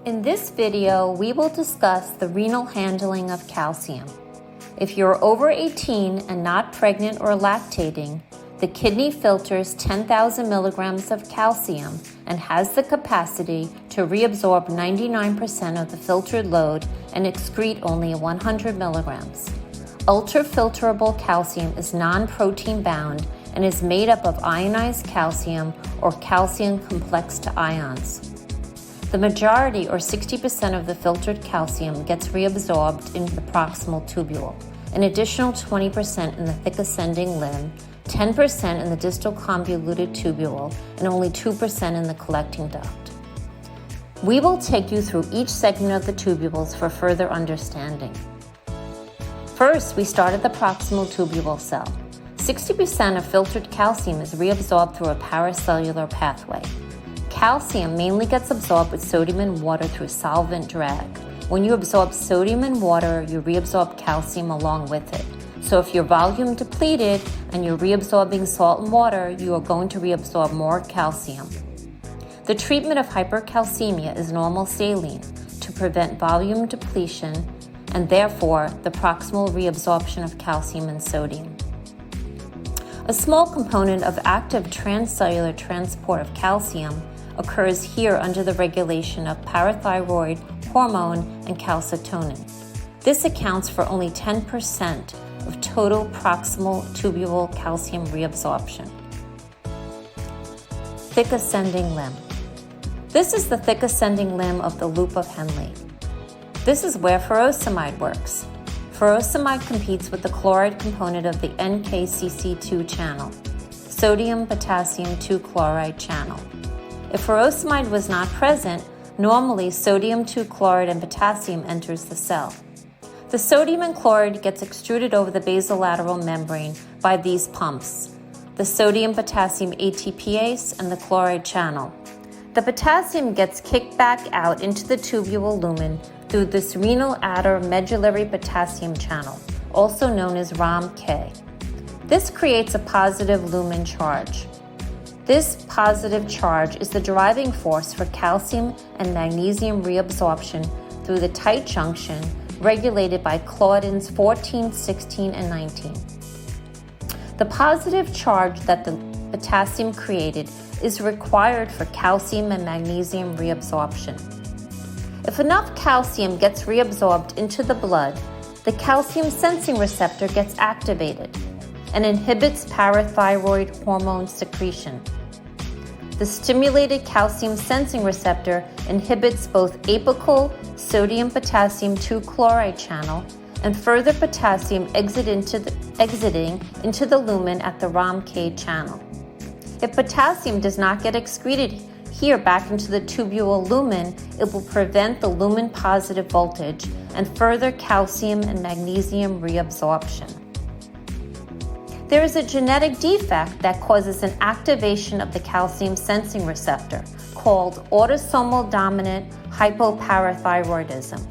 In this video, we will discuss the renal handling of calcium. If you're over 18 and not pregnant or lactating, the kidney filters 10,000 milligrams of calcium and has the capacity to reabsorb 99% of the filtered load and excrete only 100 milligrams. Ultrafilterable calcium is non-protein bound and is made up of ionized calcium or calcium complex to ions. The majority, or 60% of the filtered calcium, gets reabsorbed into the proximal tubule, an additional 20% in the thick ascending limb, 10% in the distal convoluted tubule, and only 2% in the collecting duct. We will take you through each segment of the tubules for further understanding. First, we start at the proximal tubule cell. 60% of filtered calcium is reabsorbed through a paracellular pathway. Calcium mainly gets absorbed with sodium and water through solvent drag. When you absorb sodium and water, you reabsorb calcium along with it. So if you're volume depleted and you're reabsorbing salt and water, you are going to reabsorb more calcium. The treatment of hypercalcemia is normal saline to prevent volume depletion and therefore the proximal reabsorption of calcium and sodium. A small component of active transcellular transport of calcium occurs here under the regulation of parathyroid hormone and calcitonin. This accounts for only 10% of total proximal tubule calcium reabsorption. Thick ascending limb. This is the thick ascending limb of the loop of Henle. This is where furosemide works. Furosemide competes with the chloride component of the NKCC2 channel, sodium potassium 2 chloride channel. If furosemide was not present, normally sodium 2 chloride and potassium enters the cell. The sodium and chloride gets extruded over the basolateral membrane by these pumps, the sodium potassium ATPase and the chloride channel. The potassium gets kicked back out into the tubule lumen through this renal adder medullary potassium channel, also known as ROM-K. This creates a positive lumen charge. This positive charge is the driving force for calcium and magnesium reabsorption through the tight junction regulated by claudins 14, 16, and 19. The positive charge that the potassium created is required for calcium and magnesium reabsorption. If enough calcium gets reabsorbed into the blood, the calcium sensing receptor gets activated and inhibits parathyroid hormone secretion. The stimulated calcium sensing receptor inhibits both apical sodium potassium 2 chloride channel and further potassium exiting into the lumen at the ROM-K channel. If potassium does not get excreted here back into the tubule lumen, it will prevent the lumen positive voltage and further calcium and magnesium reabsorption. There is a genetic defect that causes an activation of the calcium sensing receptor called autosomal dominant hypoparathyroidism.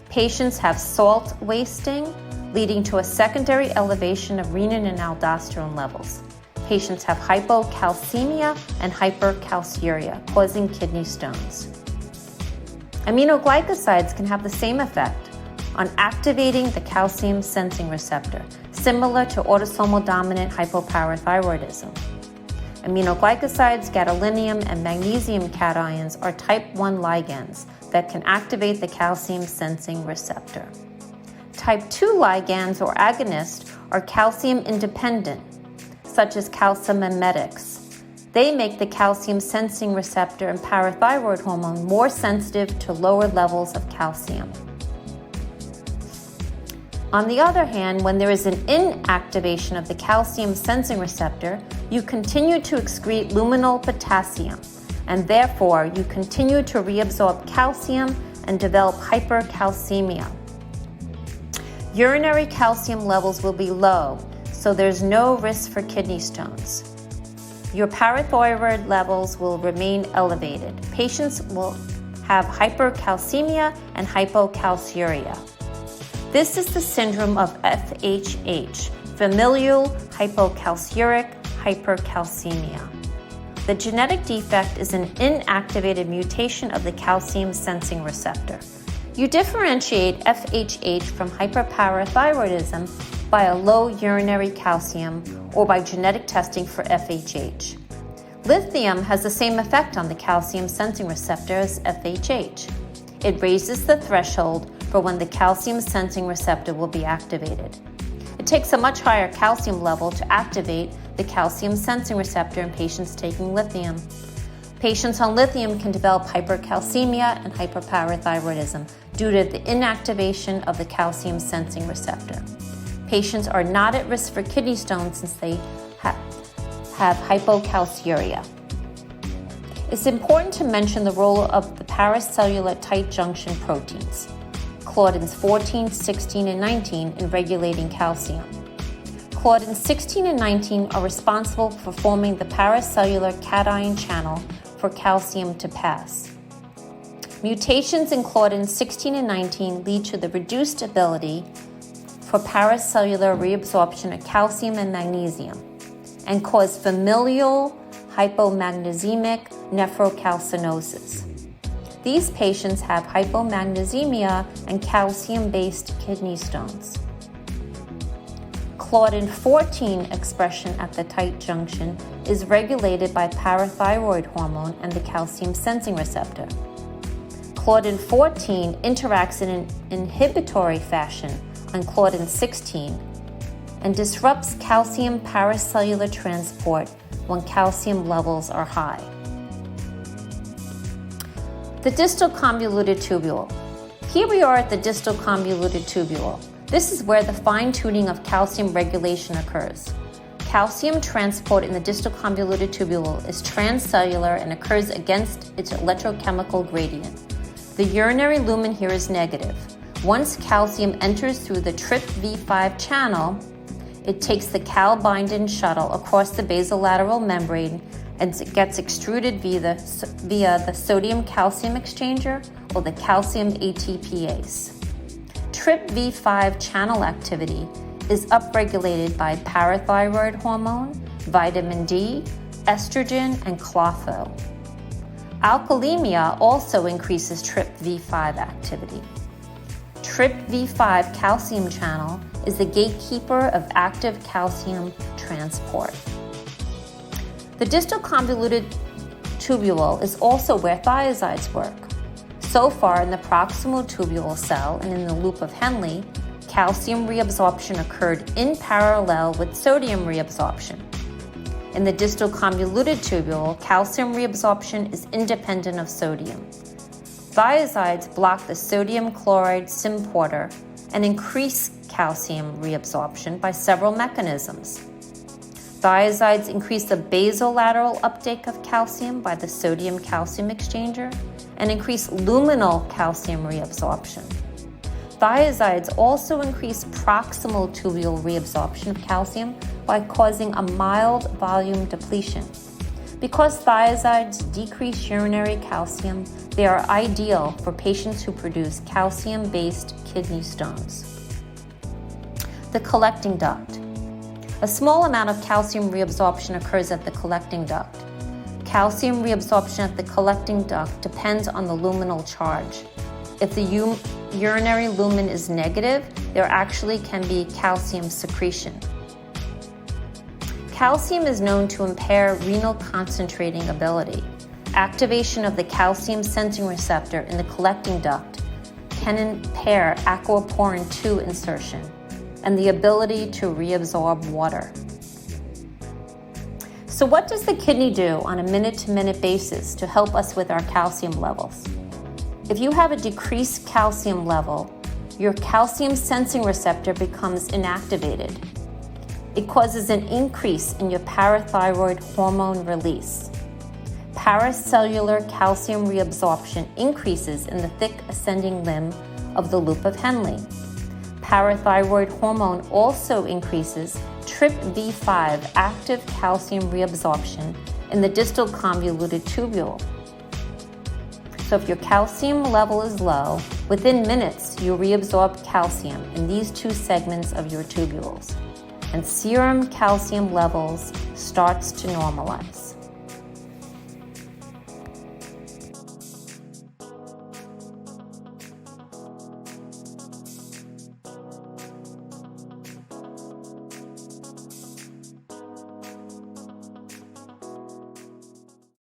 Patients have salt wasting, leading to a secondary elevation of renin and aldosterone levels. Patients have hypocalcemia and hypercalciuria, causing kidney stones. Aminoglycosides can have the same effect on activating the calcium sensing receptor, similar to autosomal dominant hypoparathyroidism. Aminoglycosides, gadolinium, and magnesium cations are type 1 ligands that can activate the calcium sensing receptor. Type 2 ligands or agonists are calcium independent, such as calcimimetics. They make the calcium sensing receptor and parathyroid hormone more sensitive to lower levels of calcium. On the other hand, when there is an inactivation of the calcium sensing receptor, you continue to excrete luminal potassium, and therefore you continue to reabsorb calcium and develop hypercalcemia. Urinary calcium levels will be low, so there's no risk for kidney stones. Your parathyroid levels will remain elevated. Patients will have hypercalcemia and hypocalciuria. This is the syndrome of FHH, familial hypocalciuric hypercalcemia. The genetic defect is an inactivated mutation of the calcium sensing receptor. You differentiate FHH from hyperparathyroidism by a low urinary calcium or by genetic testing for FHH. Lithium has the same effect on the calcium sensing receptor as FHH. It raises the threshold for when the calcium sensing receptor will be activated. It takes a much higher calcium level to activate the calcium sensing receptor in patients taking lithium. Patients on lithium can develop hypercalcemia and hyperparathyroidism due to the inactivation of the calcium sensing receptor. Patients are not at risk for kidney stones since they have hypocalciuria. It's important to mention the role of the paracellular tight junction proteins, claudins 14, 16, and 19, in regulating calcium. Claudins 16 and 19 are responsible for forming the paracellular cation channel for calcium to pass. Mutations in claudins 16 and 19 lead to the reduced ability for paracellular reabsorption of calcium and magnesium and cause familial hypomagnesiemic nephrocalcinosis. These patients have hypomagnesemia and calcium-based kidney stones. Claudin 14 expression at the tight junction is regulated by parathyroid hormone and the calcium sensing receptor. Claudin 14 interacts in an inhibitory fashion on claudin 16 and disrupts calcium paracellular transport when calcium levels are high. The distal convoluted tubule. Here we are at the distal convoluted tubule. This is where the fine-tuning of calcium regulation occurs. Calcium transport in the distal convoluted tubule is transcellular and occurs against its electrochemical gradient. The urinary lumen here is negative. Once calcium enters through the TRPV5 channel, it takes the cal-binding shuttle across the basolateral membrane and it gets extruded via the sodium-calcium exchanger or the calcium ATPase. TRPV5 channel activity is upregulated by parathyroid hormone, vitamin D, estrogen, and clotho. Alkalemia also increases TRPV5 activity. TRPV5 calcium channel is the gatekeeper of active calcium transport. The distal convoluted tubule is also where thiazides work. So far in the proximal tubule cell and in the loop of Henle, calcium reabsorption occurred in parallel with sodium reabsorption. In the distal convoluted tubule, calcium reabsorption is independent of sodium. Thiazides block the sodium chloride symporter and increase calcium reabsorption by several mechanisms. Thiazides increase the basolateral uptake of calcium by the sodium-calcium exchanger and increase luminal calcium reabsorption. Thiazides also increase proximal tubule reabsorption of calcium by causing a mild volume depletion. Because thiazides decrease urinary calcium, they are ideal for patients who produce calcium-based kidney stones. The collecting duct. A small amount of calcium reabsorption occurs at the collecting duct. Calcium reabsorption at the collecting duct depends on the luminal charge. If the urinary lumen is negative, there actually can be calcium secretion. Calcium is known to impair renal concentrating ability. Activation of the calcium sensing receptor in the collecting duct can impair aquaporin II insertion and the ability to reabsorb water. So what does the kidney do on a minute-to-minute basis to help us with our calcium levels? If you have a decreased calcium level, your calcium sensing receptor becomes inactivated. It causes an increase in your parathyroid hormone release. Paracellular calcium reabsorption increases in the thick ascending limb of the loop of Henle. Parathyroid hormone also increases TRPV5 active calcium reabsorption in the distal convoluted tubule. So if your calcium level is low, within minutes you reabsorb calcium in these two segments of your tubules, and serum calcium levels starts to normalize.